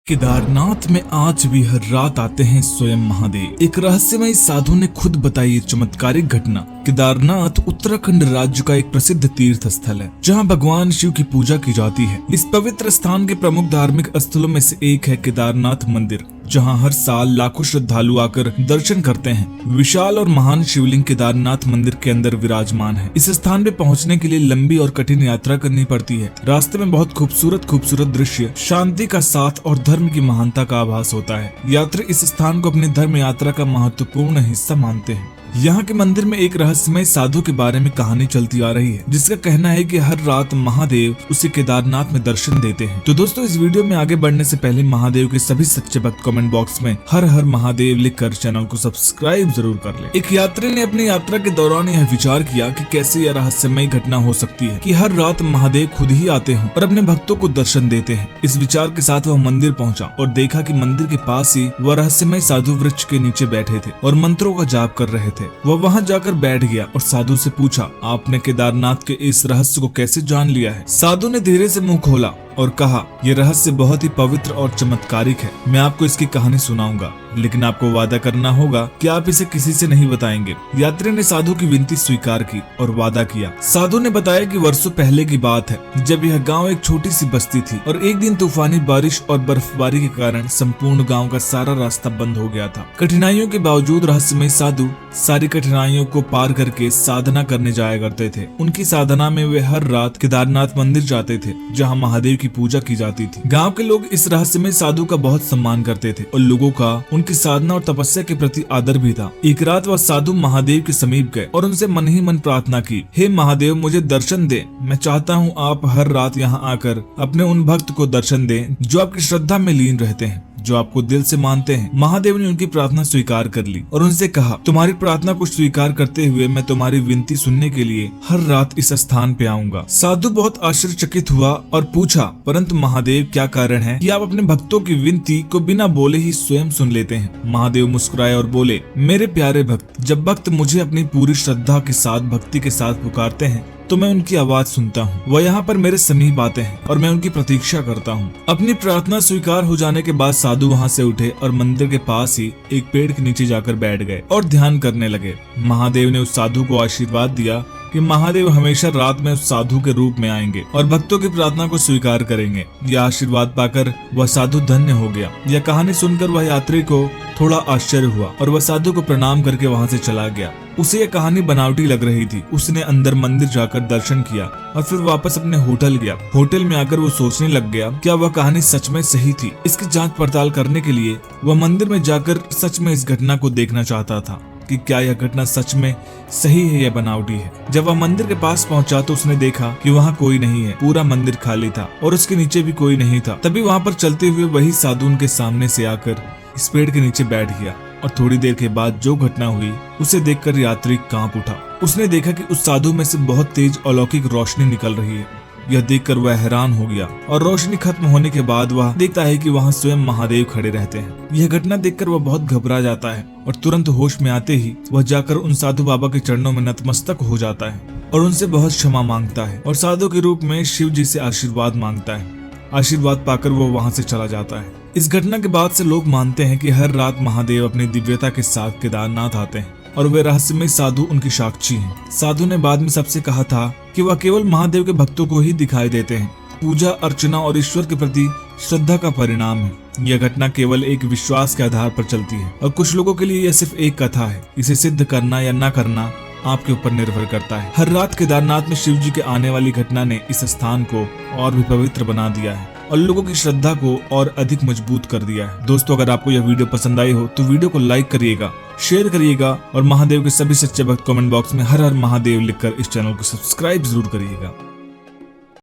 केदारनाथ में आज भी हर रात आते हैं स्वयं महादेव। एक रहस्यमय साधु ने खुद बताई ये चमत्कारिक घटना। केदारनाथ उत्तराखंड राज्य का एक प्रसिद्ध तीर्थ स्थल है जहां भगवान शिव की पूजा की जाती है। इस पवित्र स्थान के प्रमुख धार्मिक स्थलों में से एक है केदारनाथ मंदिर, जहां हर साल लाखों श्रद्धालु आकर दर्शन करते हैं। विशाल और महान शिवलिंग केदारनाथ मंदिर के अंदर विराजमान है। इस स्थान पे पहुंचने के लिए लंबी और कठिन यात्रा करनी पड़ती है। रास्ते में बहुत खूबसूरत दृश्य, शांति का साथ और धर्म की महानता का आभास होता है। यात्री इस स्थान को अपनी धर्म यात्रा का महत्वपूर्ण हिस्सा मानते हैं। यहाँ के मंदिर में एक रहस्यमय साधु के बारे में कहानी चलती आ रही है, जिसका कहना है कि हर रात महादेव उसे केदारनाथ में दर्शन देते हैं। तो दोस्तों, इस वीडियो में आगे बढ़ने से पहले महादेव के सभी सच्चे भक्त कमेंट बॉक्स में हर हर महादेव लिखकर चैनल को सब्सक्राइब जरूर कर ले। एक यात्री ने अपनी यात्रा के दौरान यह विचार किया कि कैसे यह रहस्यमय घटना हो सकती है कि हर रात महादेव खुद ही आते हों और अपने भक्तों को दर्शन देते हैं। इस विचार के साथ वह मंदिर पहुंचा और देखा कि मंदिर के पास ही वह रहस्यमय साधु वृक्ष के नीचे बैठे थे और मंत्रों का जाप कर रहे थे। वह वहां जाकर बैठ गया और साधु से पूछा, आपने केदारनाथ के इस रहस्य को कैसे जान लिया है? साधु ने धीरे से मुंह खोला और कहा, यह रहस्य बहुत ही पवित्र और चमत्कारिक है। मैं आपको इसकी कहानी सुनाऊंगा, लेकिन आपको वादा करना होगा कि आप इसे किसी से नहीं बताएंगे। यात्री ने साधु की विनती स्वीकार की और वादा किया। साधु ने बताया कि वर्षों पहले की बात है, जब यह गांव एक छोटी सी बस्ती थी और एक दिन तूफानी बारिश और बर्फबारी के कारण संपूर्ण गांव का सारा रास्ता बंद हो गया था। कठिनाइयों के बावजूद रहस्यमय साधु सारी कठिनाइयों को पार करके साधना करने जाया करते थे। उनकी साधना में वे हर रात केदारनाथ मंदिर जाते थे, जहाँ महादेव की पूजा की जाती थी। गांव के लोग इस रहस्यमय साधु का बहुत सम्मान करते थे और लोगों का उनकी साधना और तपस्या के प्रति आदर भी था। एक रात वह साधु महादेव के समीप गए और उनसे मन ही मन प्रार्थना की, हे महादेव, मुझे दर्शन दे। मैं चाहता हूँ आप हर रात यहाँ आकर अपने उन भक्त को दर्शन दें जो आपकी श्रद्धा में लीन रहते हैं, जो आपको दिल से मानते हैं। महादेव ने उनकी प्रार्थना स्वीकार कर ली और उनसे कहा, तुम्हारी प्रार्थना को स्वीकार करते हुए मैं तुम्हारी विनती सुनने के लिए हर रात इस स्थान पे आऊंगा। साधु बहुत आश्चर्यचकित हुआ और पूछा, परंतु महादेव, क्या कारण है कि आप अपने भक्तों की विनती को बिना बोले ही स्वयं सुन लेते हैं? महादेव मुस्कुराए और बोले, मेरे प्यारे भक्त, जब भक्त मुझे अपनी पूरी श्रद्धा के साथ भक्ति के साथ पुकारते हैं तो मैं उनकी आवाज सुनता हूँ। वह यहाँ पर मेरे समीप आते हैं और मैं उनकी प्रतीक्षा करता हूँ। अपनी प्रार्थना स्वीकार हो जाने के बाद साधु वहाँ से उठे और मंदिर के पास ही एक पेड़ के नीचे जाकर बैठ गए और ध्यान करने लगे। महादेव ने उस साधु को आशीर्वाद दिया कि महादेव हमेशा रात में उस साधु के रूप में आएंगे और भक्तों की प्रार्थना को स्वीकार करेंगे। यह आशीर्वाद पाकर वह साधु धन्य हो गया। यह कहानी सुनकर वह यात्री को थोड़ा आश्चर्य हुआ और वह साधु को प्रणाम करके वहां से चला गया। उसे यह कहानी बनावटी लग रही थी। उसने अंदर मंदिर जाकर दर्शन किया और फिर वापस अपने होटल गया। होटल में आकर वो सोचने लग गया, क्या वह कहानी सच में सही थी? इसकी जांच पड़ताल करने के लिए वह मंदिर में जाकर सच में इस घटना को देखना चाहता था कि क्या यह घटना सच में सही है या बनावटी है। जब वह मंदिर के पास पहुंचा तो उसने देखा कि वहाँ कोई नहीं है। पूरा मंदिर खाली था और उसके नीचे भी कोई नहीं था। तभी वहाँ पर चलते हुए वही साधु उनके सामने से आकर इस पेड़ के नीचे बैठ गया और थोड़ी देर के बाद जो घटना हुई उसे देखकर यात्री कांप उठा। उसने देखा कि उस साधु में से बहुत तेज अलौकिक रोशनी निकल रही है। यह देखकर वह हैरान हो गया और रोशनी खत्म होने के बाद वह देखता है कि वहाँ स्वयं महादेव खड़े रहते हैं। यह घटना देखकर वह बहुत घबरा जाता है और तुरंत होश में आते ही वह जाकर उन साधु बाबा के चरणों में नतमस्तक हो जाता है और उनसे बहुत क्षमा मांगता है और साधु के रूप में शिव जी से आशीर्वाद मांगता है। आशीर्वाद पाकर वो वहाँ से चला जाता है। इस घटना के बाद से लोग मानते हैं कि हर रात महादेव अपनी दिव्यता के साथ केदारनाथ आते हैं और वे रहस्यमय साधु उनकी साक्षी हैं। साधु ने बाद में सबसे कहा था कि वह केवल महादेव के भक्तों को ही दिखाई देते हैं। पूजा अर्चना और ईश्वर के प्रति श्रद्धा का परिणाम है। यह घटना केवल एक विश्वास के आधार पर चलती है और कुछ लोगों के लिए यह सिर्फ एक कथा है। इसे सिद्ध करना या न करना आपके ऊपर निर्भर करता है। हर रात केदारनाथ में शिव जी के आने वाली घटना ने इस स्थान को और भी पवित्र बना दिया है और लोगों की श्रद्धा को और अधिक मजबूत कर दिया है। दोस्तों, अगर आपको यह वीडियो पसंद आई हो तो वीडियो को लाइक करिएगा, शेयर करिएगा और महादेव के सभी सच्चे भक्त कमेंट बॉक्स में हर हर महादेव लिखकर इस चैनल को सब्सक्राइब जरूर करिएगा।